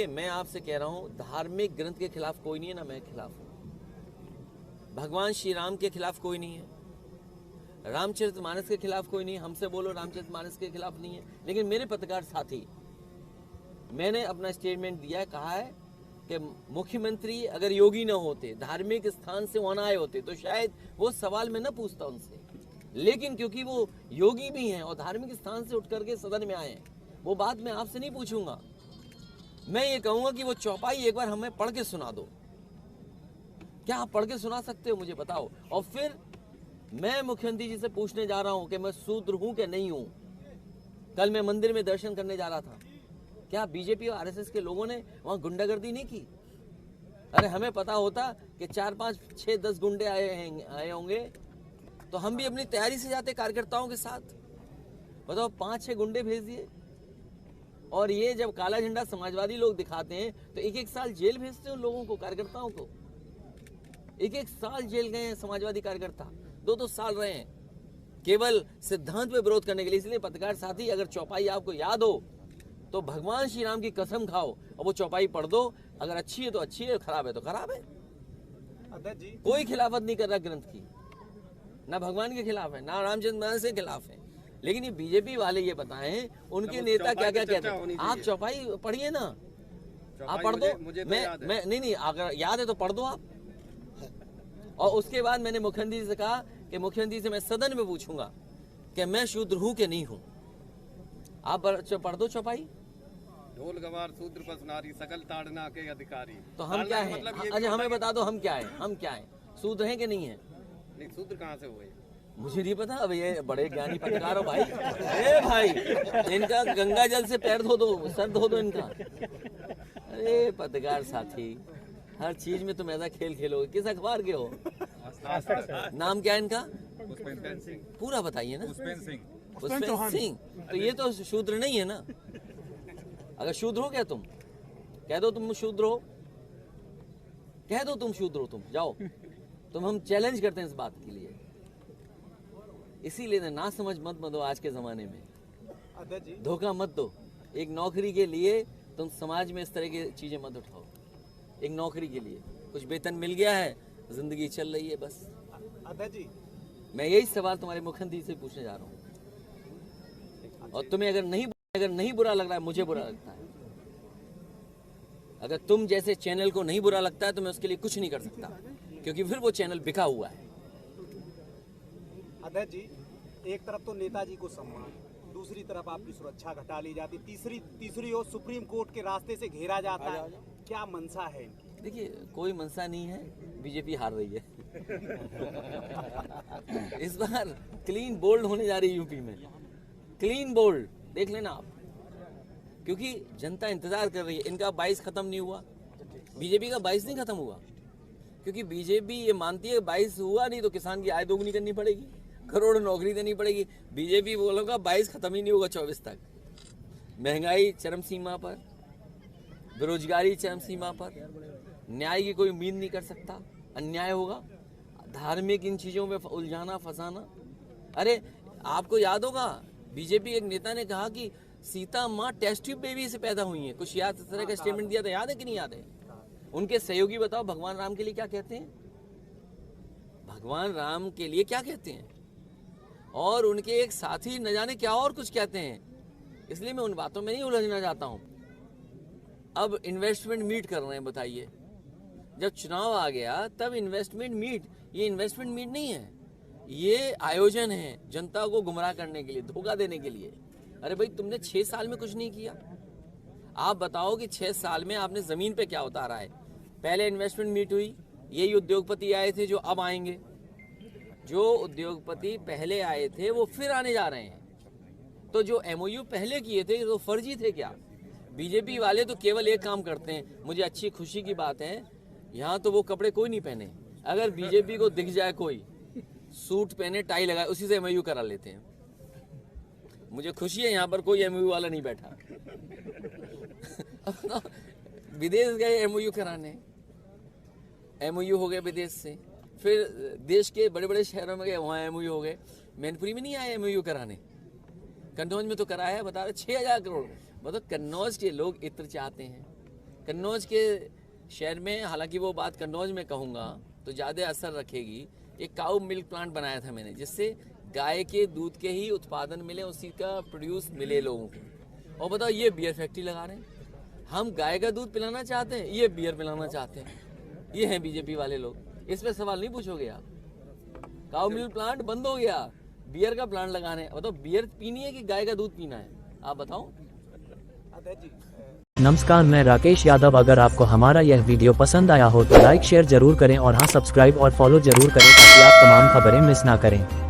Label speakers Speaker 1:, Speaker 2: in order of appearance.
Speaker 1: मैं आपसे कह रहा हूं, धार्मिक ग्रंथ के खिलाफ कोई नहीं है, ना मैं खिलाफ हूं। भगवान श्री राम के खिलाफ कोई नहीं है, रामचरितमानस के खिलाफ कोई नहीं है। हमसे बोलो रामचरितमानस के खिलाफ नहीं है, लेकिन मेरे पत्रकार साथी, मैंने अपना स्टेटमेंट दिया है, कहा है कि मुख्यमंत्री अगर योगी न होते, धार्मिक स्थान से वहां आए होते, तो शायद वो सवाल मैं न पूछता उनसे, लेकिन क्योंकि वो योगी भी हैं और धार्मिक स्थान से उठ करके सदन में आए हैं, वो बात मैं आपसे नहीं पूछूंगा। मैं ये कहूंगा कि वो चौपाई एक बार हमें पढ़ के सुना दो। क्या आप पढ़ के सुना सकते हो, मुझे बताओ। और फिर मैं मुख्यमंत्री जी से पूछने जा रहा हूं कि मैं शूद्र हूं कि नहीं हूं। कल मैं मंदिर में दर्शन करने जा रहा था, क्या बीजेपी और आरएसएस के लोगों ने वहां गुंडागर्दी नहीं की? अरे हमें पता होता कि 4, 5, 6, 10 गुंडे आए होंगे तो हम भी अपनी तैयारी से जाते कार्यकर्ताओं के साथ। बताओ, 5, 6 गुंडे भेज दिए। और ये जब काला झंडा समाजवादी लोग दिखाते हैं तो 1-1 साल जेल भेजते हैं उन लोगों को, कार्यकर्ताओं को। 1-1 साल जेल गए हैं समाजवादी कार्यकर्ता, 2-2 साल रहे हैं, केवल सिद्धांत पे विरोध करने के लिए। इसलिए पत्रकार साथी, अगर चौपाई आपको याद हो तो भगवान श्री राम की कसम खाओ और वो चौपाई पढ़ दो। अगर अच्छी है तो अच्छी है, खराब है तो खराब है।
Speaker 2: अध्यक्ष जी,
Speaker 1: कोई खिलाफत नहीं कर रहा ग्रंथ की, ना भगवान के खिलाफ है, ना रामचंद्र के खिलाफ है। लेकिन ये बीजेपी वाले ये बताएं उनके नेता क्या क्या कहते हैं। आप चौपाई पढ़िए ना, आप पढ़ दो। मैं नहीं, अगर याद है तो पढ़ दो आप। और उसके बाद मैंने मुख्यमंत्री से कहा कि मुख्यमंत्री से मैं सदन में पूछूंगा कि मैं शूद्र हूं कि नहीं हूं। आप पढ़ दो चौपाई।
Speaker 2: ढोल गवार शूद्र पस नारी सकल ताड़ना के अधिकारी।
Speaker 1: तो हम क्या हैं? अच्छा हमें बता दो, हम क्या हैं? हम क्या हैं? शूद्र हैं कि नहीं है?
Speaker 2: नहीं, शूद्र कहाँ से हुए?
Speaker 1: मुझे नहीं पता। अब ये बड़े ज्ञानी पत्रकार हो भाई। ए भाई, इनका गंगा जल से पैर धो दो, सर धो दो इनका। अरे पत्रकार साथी, हर चीज में तुम ऐसा खेल खेलोगे। किस अखबार के हो? नाम क्या है इनका? पूरा बताइए ना। पुष्पेंद्र सिंह। तो ये तो शूद्र नहीं है ना। अगर शूद्र हो क्या तुम? कह दो तुम शूद्र हो, कह दो तुम शूद्र हो, तुम जाओ। तुम हम चैलेंज करते हैं इस बात के लिए। इसीलिए ना समझ मत दो आज के जमाने में, धोखा मत दो। एक नौकरी के लिए तुम समाज में इस तरह की चीजें मत उठाओ। एक नौकरी के लिए कुछ वेतन मिल गया है, जिंदगी चल रही है बस।
Speaker 2: अध्यक्ष जी,
Speaker 1: मैं यही सवाल तुम्हारे मुख्यमंत्री से पूछने जा रहा हूँ। और तुम्हें अगर नहीं बुरा लग रहा है, मुझे बुरा लगता है। अगर तुम जैसे चैनल को नहीं बुरा लगता है तो मैं उसके लिए कुछ नहीं कर सकता, क्योंकि फिर वो चैनल बिका हुआ है।
Speaker 2: अध्यक्ष जी, एक तरफ तो नेताजी को सम्मान, दूसरी तरफ आपकी सुरक्षा घटा ली जाती, तीसरी ओर सुप्रीम कोर्ट के रास्ते से घेरा जाता है। क्या मंशा है इनकी?
Speaker 1: देखिए, कोई मंशा नहीं है, बीजेपी हार रही है। इस बार क्लीन बोल्ड होने जा रही है यूपी में, क्लीन बोल्ड, देख लेना आप। क्योंकि जनता इंतजार कर रही है। इनका 22 खत्म नहीं हुआ, बीजेपी का 22 नहीं खत्म हुआ, क्योंकि बीजेपी ये मानती है 22 हुआ नहीं तो किसान की आय दोगुनी करनी पड़ेगी, करोड़ नौकरी देनी पड़ेगी। बीजेपी बोलोगा 22 खत्म ही नहीं होगा 24 तक। महंगाई चरम सीमा पर, बेरोजगारी चरम सीमा पर, न्याय की कोई उम्मीद नहीं कर सकता, अन्याय होगा। धार्मिक इन चीजों में उलझाना फंसाना। अरे आपको याद होगा, बीजेपी एक नेता ने कहा कि सीता माँ टेस्ट ट्यूब बेबी से पैदा हुई है, कुछ याद इस तरह का स्टेटमेंट दिया था, याद है कि नहीं याद है? उनके सहयोगी बताओ भगवान राम के लिए क्या कहते हैं? भगवान राम के लिए क्या कहते हैं? और उनके एक साथी न जाने क्या और कुछ कहते हैं। इसलिए मैं उन बातों में नहीं उलझना चाहता हूं। अब इन्वेस्टमेंट मीट कर रहे हैं, बताइए। जब चुनाव आ गया तब इन्वेस्टमेंट मीट, ये इन्वेस्टमेंट मीट नहीं है, ये आयोजन है जनता को गुमराह करने के लिए, धोखा देने के लिए। अरे भाई, तुमने 6 साल में कुछ नहीं किया। आप बताओ कि 6 साल में आपने जमीन पे क्या उतारा है? पहले इन्वेस्टमेंट मीट हुई, यही उद्योगपति आए थे जो अब आएंगे। जो उद्योगपति पहले आए थे वो फिर आने जा रहे हैं। तो जो एमओयू पहले किए थे तो फर्जी थे क्या? बीजेपी वाले तो केवल एक काम करते हैं। मुझे अच्छी खुशी की बात है, यहाँ तो वो कपड़े कोई नहीं पहने। अगर बीजेपी को दिख जाए कोई सूट पहने, टाई लगाए, उसी से एमओयू करा लेते हैं। मुझे खुशी है यहाँ पर कोई एमओयू वाला नहीं बैठा। विदेश गए एमओयू कराने, एमओयू हो गए विदेश से, फिर देश के बड़े बड़े शहरों में गए, वहाँ एमओयू हो गए। मैनपुरी में नहीं आए एमओयू कराने, कन्नौज में तो कराया है। बता रहे 6,000 करोड़। मतलब कन्नौज के लोग इत्र चाहते हैं, कन्नौज के शहर में, हालांकि वो बात कन्नौज में कहूँगा तो ज़्यादा असर रखेगी, एक काऊ मिल्क प्लांट बनाया था मैंने, जिससे गाय के दूध के ही उत्पादन मिले, उसी का प्रोड्यूस मिले लोगों को। और बताओ, ये बियर फैक्ट्री लगा रहे हैं। हम गाय का दूध पिलाना चाहते हैं, ये बियर पिलाना चाहते हैं। ये हैं बीजेपी वाले लोग। इस पे सवाल नहीं पूछोगे आप। काऊ मिल्क प्लांट बंद हो गया, बियर का प्लांट लगाने। बताओ, बियर पीनी है कि गाय का दूध पीना है, आप बताओ।
Speaker 2: अध्यक्ष जी,
Speaker 3: नमस्कार, मैं राकेश यादव। अगर आपको हमारा यह वीडियो पसंद आया हो तो लाइक शेयर जरूर करें और हाँ, सब्सक्राइब और फॉलो जरूर करें ताकि आप तमाम खबरें मिस ना करें।